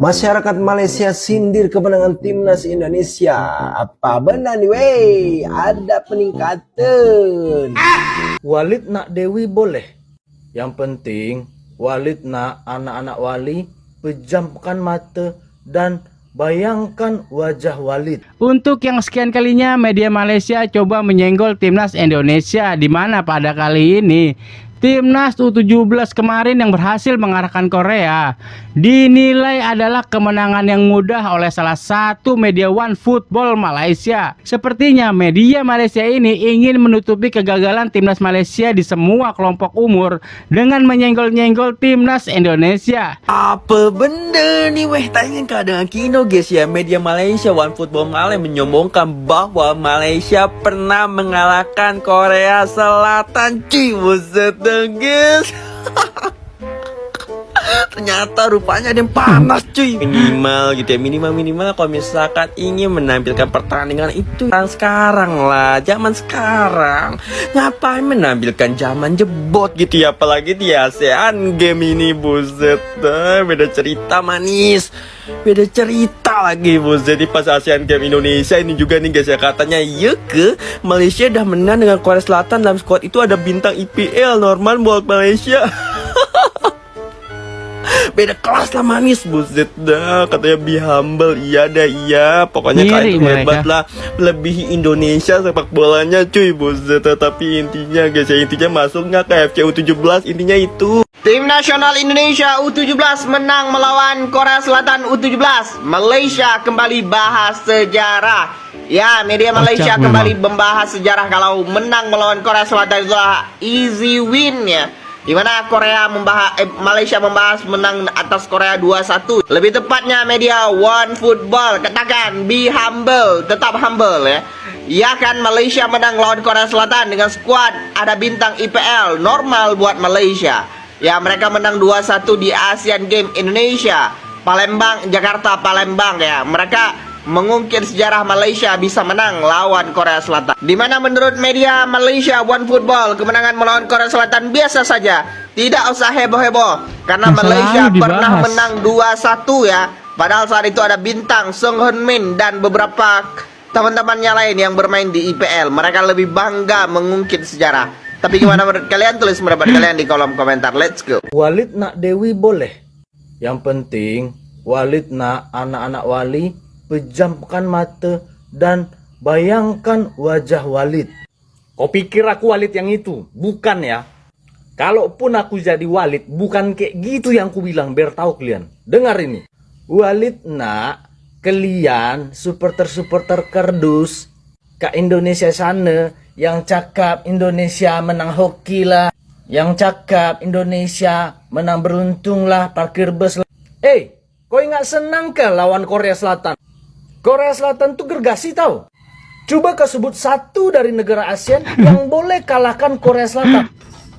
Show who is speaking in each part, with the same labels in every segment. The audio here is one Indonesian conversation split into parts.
Speaker 1: Masyarakat Malaysia sindir kemenangan timnas Indonesia. Apa benar nih, wey? Ada peningkatan.
Speaker 2: Walid nak Dewi boleh. Yang penting Walid nak anak-anak Wali pejamkan mata dan bayangkan wajah Walid.
Speaker 3: Untuk yang sekian kalinya media Malaysia coba menyenggol timnas Indonesia, di mana pada kali ini timnas U17 kemarin yang berhasil mengalahkan Korea dinilai adalah kemenangan yang mudah oleh salah satu media One Football Malaysia. Sepertinya media Malaysia ini ingin menutupi kegagalan timnas Malaysia di semua kelompok umur dengan menyenggol-nyenggol timnas Indonesia.
Speaker 4: Apa benda ni weh? Tak ingin keadaan kino guys ya. Media Malaysia One Football Malaysia menyombongkan bahwa Malaysia pernah mengalahkan Korea Selatan. Cuy, buset guys. Ternyata rupanya ada yang panas cuy. Minimal gitu ya, minimal kalau misalkan ingin menampilkan pertandingan itu sekarang lah, zaman sekarang. Ngapain menampilkan zaman jebot gitu ya, apalagi di ASEAN Game ini, buset. Beda cerita manis, beda cerita lagi buset. Di pas ASEAN Game Indonesia ini juga nih guys ya, katanya ya ke Malaysia udah menang dengan Korea Selatan. Dalam squad itu ada bintang IPL, normal buat Malaysia. Beda kelas lah manis, buset dah. Katanya be humble, iya dah iya. Pokoknya kalian hebat lah, melebihi Indonesia sepak bolanya cuy, buset. Tapi intinya guys ya, intinya masuk nggak ke FC U17, intinya itu.
Speaker 5: Tim nasional Indonesia U17 menang melawan Korea Selatan U17. Malaysia kembali bahas sejarah. Ya, media Malaysia kembali membahas sejarah kalau menang melawan Korea Selatan itulah easy win ya. Di mana Malaysia membahas menang atas Korea 2-1. Lebih tepatnya media One Football katakan be humble, tetap humble ya. Ya kan, Malaysia menang lawan Korea Selatan dengan skuad ada bintang IPL, normal buat Malaysia. Ya, mereka menang 2-1 di Asian Game Indonesia, Jakarta Palembang ya. Mereka mengukir sejarah Malaysia bisa menang lawan Korea Selatan. Di mana menurut media Malaysia One Football, kemenangan melawan Korea Selatan biasa saja, tidak usah heboh-heboh karena Malaysia pernah menang 2-1 ya. Padahal saat itu ada bintang Sung Hoon Min dan beberapa teman-temannya lain yang bermain di IPL. Mereka lebih bangga mengungkit sejarah. Tapi gimana menurut kalian? Tulis pendapat kalian di kolom komentar. Let's go.
Speaker 2: Walid nak Dewi boleh. Yang penting Walid nak anak-anak Wali pejamkan mata dan bayangkan wajah Walid. Kau pikir aku Walid yang itu? Bukan ya. Kalaupun aku jadi Walid, bukan kayak gitu yang aku bilang, biar tahu kalian. Dengar ini. Walid nak kalian supporter-supporter kerdus ke Indonesia sana yang cakap Indonesia menang hoki lah, yang cakap Indonesia menang beruntung lah, parkir bus lah. Kau ingat senang ke lawan Korea Selatan? Korea Selatan tuh gergasi tau. Coba kau sebut satu dari negara ASEAN yang boleh kalahkan Korea Selatan.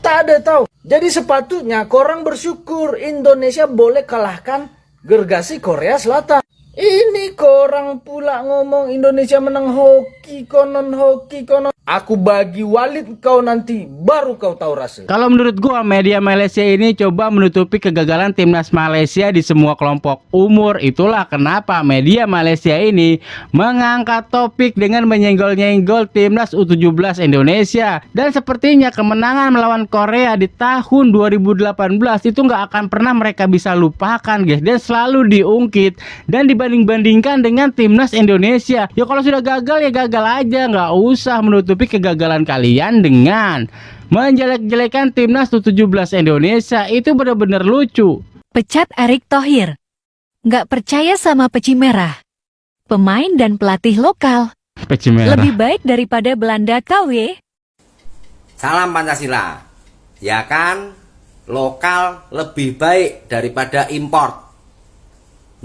Speaker 2: Tak ada tau. Jadi sepatutnya korang bersyukur Indonesia boleh kalahkan gergasi Korea Selatan. Ini korang pula ngomong Indonesia menang hoki konon. Aku bagi Walid kau nanti baru kau tahu rasa.
Speaker 3: Kalau menurut gua media Malaysia ini coba menutupi kegagalan timnas Malaysia di semua kelompok umur. Itulah kenapa media Malaysia ini mengangkat topik dengan menyenggol-nyenggol timnas U17 Indonesia. Dan sepertinya kemenangan melawan Korea di tahun 2018 itu nggak akan pernah mereka bisa lupakan guys. Dan selalu diungkit dan dibanding-bandingkan dengan timnas Indonesia. Ya kalau sudah gagal ya gagal aja, nggak usah menutupi kegagalan kalian dengan menjelek-jelekan timnas U17 Indonesia. Itu benar-benar lucu.
Speaker 6: Pecat Erick Thohir. Nggak percaya sama peci merah. Pemain dan pelatih lokal.
Speaker 3: Peci merah.
Speaker 6: Lebih baik daripada Belanda KW.
Speaker 7: Salam Pancasila. Ya kan, lokal lebih baik daripada import.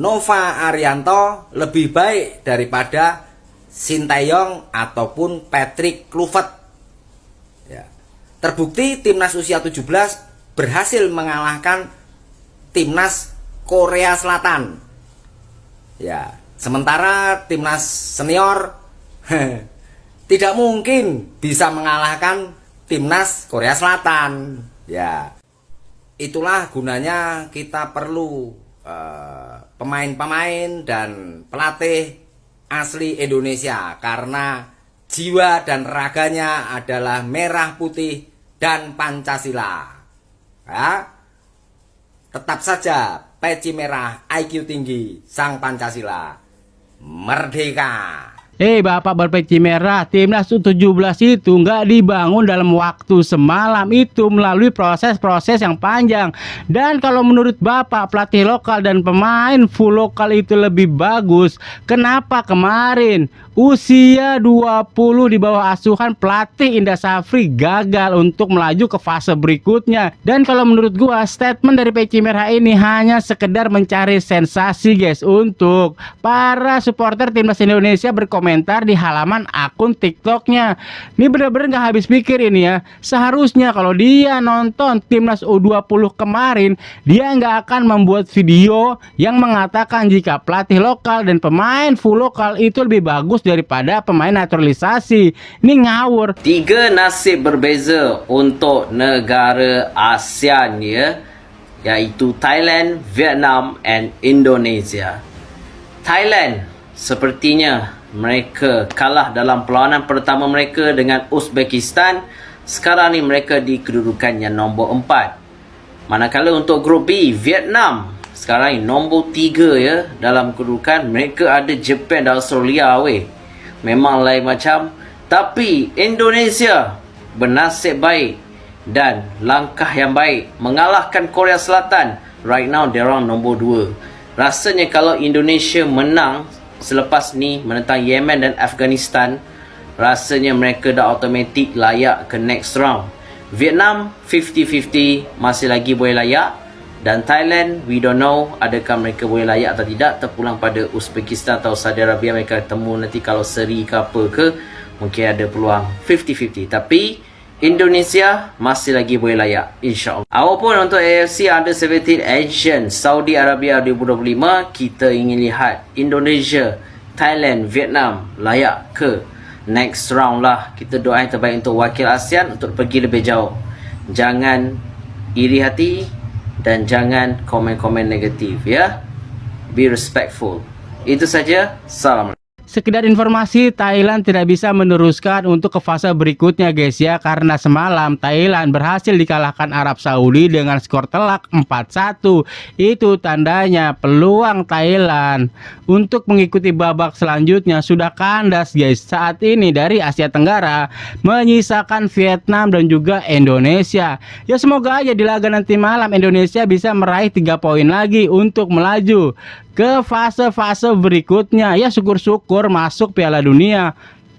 Speaker 7: Nova Arianto lebih baik daripada Sinteyong ataupun Patrick Kluivert. Ya. Terbukti timnas usia 17 berhasil mengalahkan timnas Korea Selatan. Ya, sementara timnas senior tidak mungkin bisa mengalahkan timnas Korea Selatan. Ya. Itulah gunanya kita perlu pemain-pemain dan pelatih asli Indonesia karena jiwa dan raganya adalah merah putih dan Pancasila. Ya. Tetap saja peci merah, IQ tinggi, sang Pancasila. Merdeka.
Speaker 3: Bapak berpeci merah, timnas U17 itu nggak dibangun dalam waktu semalam, itu melalui proses-proses yang panjang. Dan kalau menurut Bapak pelatih lokal dan pemain full lokal itu lebih bagus, kenapa kemarin usia 20 di bawah asuhan pelatih Indra Safri gagal untuk melaju ke fase berikutnya? Dan kalau menurut gua statement dari peci merah ini hanya sekedar mencari sensasi guys, untuk para supporter timnas Indonesia berkomentar di halaman akun TikToknya. Ini bener-bener gak habis pikir ini ya. Seharusnya kalau dia nonton timnas U20 kemarin, dia nggak akan membuat video yang mengatakan jika pelatih lokal dan pemain full lokal itu lebih bagus daripada pemain naturalisasi. Ini ngawur.
Speaker 4: 3 nasib berbeza untuk negara ASEAN ya, iaitu Thailand, Vietnam and Indonesia. Thailand sepertinya mereka kalah dalam perlawanan pertama mereka dengan Uzbekistan. Sekarang ni mereka di kedudukan yang nombor 4. Manakala untuk grup B, Vietnam sekarang ni nombor 3 ya dalam kedudukan. Mereka ada Japan dan Australia weh. Memang lain macam. Tapi Indonesia bernasib baik dan langkah yang baik mengalahkan Korea Selatan. Right now diorang nombor 2. Rasanya kalau Indonesia menang selepas ni menentang Yemen dan Afghanistan, rasanya mereka dah automatik layak ke next round. Vietnam 50-50 masih lagi boleh layak. Dan Thailand, we don't know adakah mereka boleh layak atau tidak. Terpulang pada Uzbekistan atau Saudi Arabia. Mereka temu nanti kalau seri ke apa ke, mungkin ada peluang 50-50. Tapi Indonesia masih lagi boleh layak, insyaAllah. Apapun untuk AFC Under-17 Asian Saudi Arabia 2025, kita ingin lihat Indonesia, Thailand, Vietnam layak ke next round lah. Kita doa yang terbaik untuk wakil ASEAN untuk pergi lebih jauh. Jangan iri hati dan jangan komen-komen negatif ya. Be respectful. Itu saja. Salam.
Speaker 3: Sekedar informasi, Thailand tidak bisa meneruskan untuk ke fase berikutnya guys ya, karena semalam Thailand berhasil dikalahkan Arab Saudi dengan skor telak 4-1. Itu tandanya peluang Thailand untuk mengikuti babak selanjutnya sudah kandas guys. Saat ini dari Asia Tenggara menyisakan Vietnam dan juga Indonesia. Ya semoga aja di laga nanti malam Indonesia bisa meraih 3 poin lagi untuk melaju ke fase-fase berikutnya. Ya syukur-syukur masuk Piala Dunia.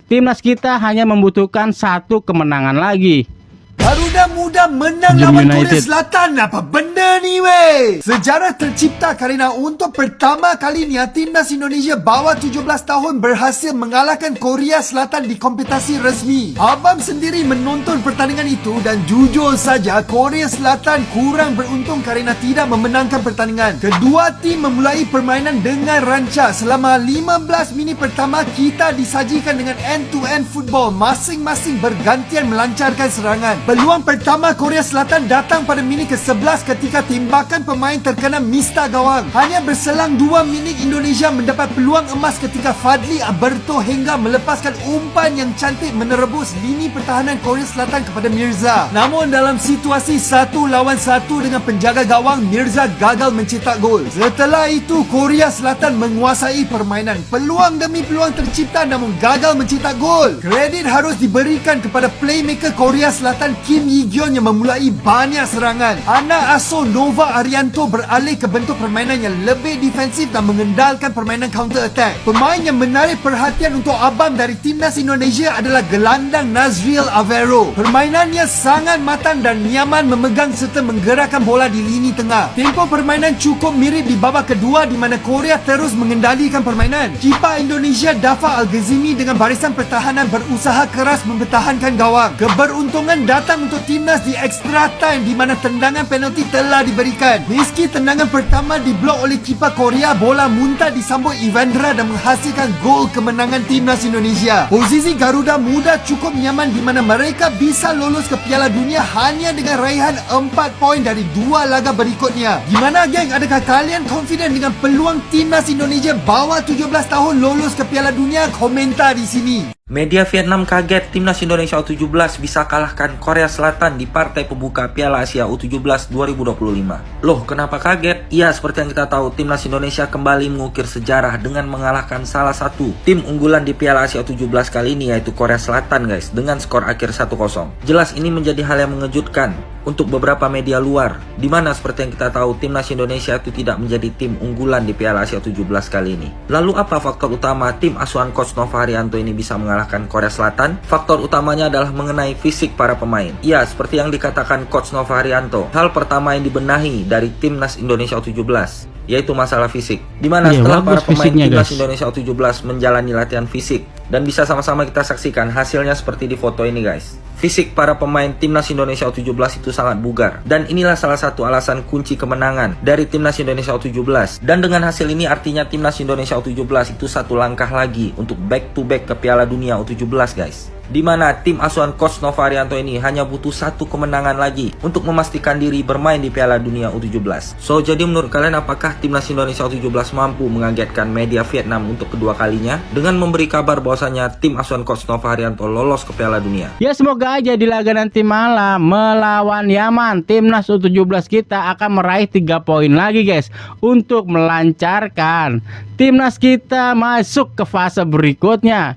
Speaker 3: Timnas kita hanya membutuhkan 1 kemenangan lagi.
Speaker 8: Garuda Muda menang
Speaker 3: Jam
Speaker 8: lawan
Speaker 3: United.
Speaker 8: Korea Selatan. Apa benda ni weh? Sejarah tercipta kerana untuk pertama kalinya timnas Indonesia bawah 17 tahun berhasil mengalahkan Korea Selatan di kompetisi resmi. Abang sendiri menonton pertandingan itu dan jujur saja Korea Selatan kurang beruntung kerana tidak memenangkan pertandingan. Kedua tim memulai permainan dengan rancak. Selama 15 minit pertama kita disajikan dengan end-to-end football. Masing-masing bergantian melancarkan serangan. Peluang pertama Korea Selatan datang pada minit ke-11 ketika timbakan pemain terkena mista gawang. Hanya berselang 2 minit Indonesia mendapat peluang emas ketika Fadli Alberto hingga melepaskan umpan yang cantik menerebus lini pertahanan Korea Selatan kepada Mirza. Namun dalam situasi 1 lawan 1 dengan penjaga gawang, Mirza gagal mencetak gol. Setelah itu Korea Selatan menguasai permainan. Peluang demi peluang tercipta namun gagal mencetak gol. Kredit harus diberikan kepada playmaker Korea Selatan Kim Yi-gyeon yang memulai banyak serangan. Anak asuh Nova Arianto beralih ke bentuk permainan yang lebih defensif dan mengendalikan permainan counter attack. Pemain yang menarik perhatian untuk abang dari timnas Indonesia adalah gelandang Nazriel Avero. Permainannya sangat matang dan nyaman memegang serta menggerakkan bola di lini tengah. Tempo permainan cukup mirip di babak kedua di mana Korea terus mengendalikan permainan. Kiper Indonesia Dafa Al-Ghazimi dengan barisan pertahanan berusaha keras mempertahankan gawang. Keberuntungan datang datang untuk timnas di extra time di mana tendangan penalti telah diberikan. Meski tendangan pertama diblok oleh kiper Korea, bola muntah disambut Ivandra dan menghasilkan gol kemenangan timnas Indonesia. Posisi Garuda Muda cukup nyaman di mana mereka bisa lolos ke Piala Dunia hanya dengan raihan 4 poin dari 2 laga berikutnya. Gimana geng? Adakah kalian confident dengan peluang timnas Indonesia bawah 17 tahun lolos ke Piala Dunia? Komentar di sini.
Speaker 4: Media Vietnam kaget timnas Indonesia U17 bisa kalahkan Korea Selatan di partai pembuka Piala Asia U17 2025. Loh, kenapa kaget? Ya, seperti yang kita tahu, timnas Indonesia kembali mengukir sejarah dengan mengalahkan salah satu tim unggulan di Piala Asia U17 kali ini, yaitu Korea Selatan guys, dengan skor akhir 1-0. Jelas ini menjadi hal yang mengejutkan untuk beberapa media luar, di mana seperti yang kita tahu timnas Indonesia itu tidak menjadi tim unggulan di Piala Asia U17 kali ini. Lalu apa faktor utama tim asuhan Coach Nova Haryanto ini bisa mengalahkan Korea Selatan? Faktor utamanya adalah mengenai fisik para pemain. Ya, seperti yang dikatakan Coach Nova Haryanto, hal pertama yang dibenahi dari timnas Indonesia U17 yaitu masalah fisik. Dimana setelah para pemain timnas Indonesia U17 menjalani latihan fisik, dan bisa sama-sama kita saksikan hasilnya seperti di foto ini guys. Fisik para pemain timnas Indonesia U17 itu sangat bugar, dan inilah salah satu alasan kunci kemenangan dari timnas Indonesia U17. Dan dengan hasil ini artinya timnas Indonesia U17 itu satu langkah lagi untuk back to back ke Piala Dunia U17 guys. Di mana tim asuhan Coach Nova Haryanto ini hanya butuh satu kemenangan lagi untuk memastikan diri bermain di Piala Dunia U17. So, jadi menurut kalian apakah timnas Indonesia U17 mampu mengagetkan media Vietnam untuk kedua kalinya dengan memberi kabar bahwasanya tim asuhan Coach Nova Haryanto lolos ke Piala Dunia?
Speaker 3: Ya, semoga aja di laga nanti malam melawan Yaman, timnas U17 kita akan meraih 3 poin lagi guys, untuk melancarkan timnas kita masuk ke fase berikutnya.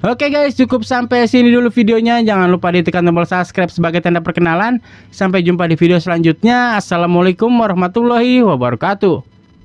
Speaker 3: Oke guys, cukup sampai sini dulu videonya. Jangan lupa ditekan tombol subscribe sebagai tanda perkenalan. Sampai jumpa di video selanjutnya. Assalamualaikum warahmatullahi wabarakatuh.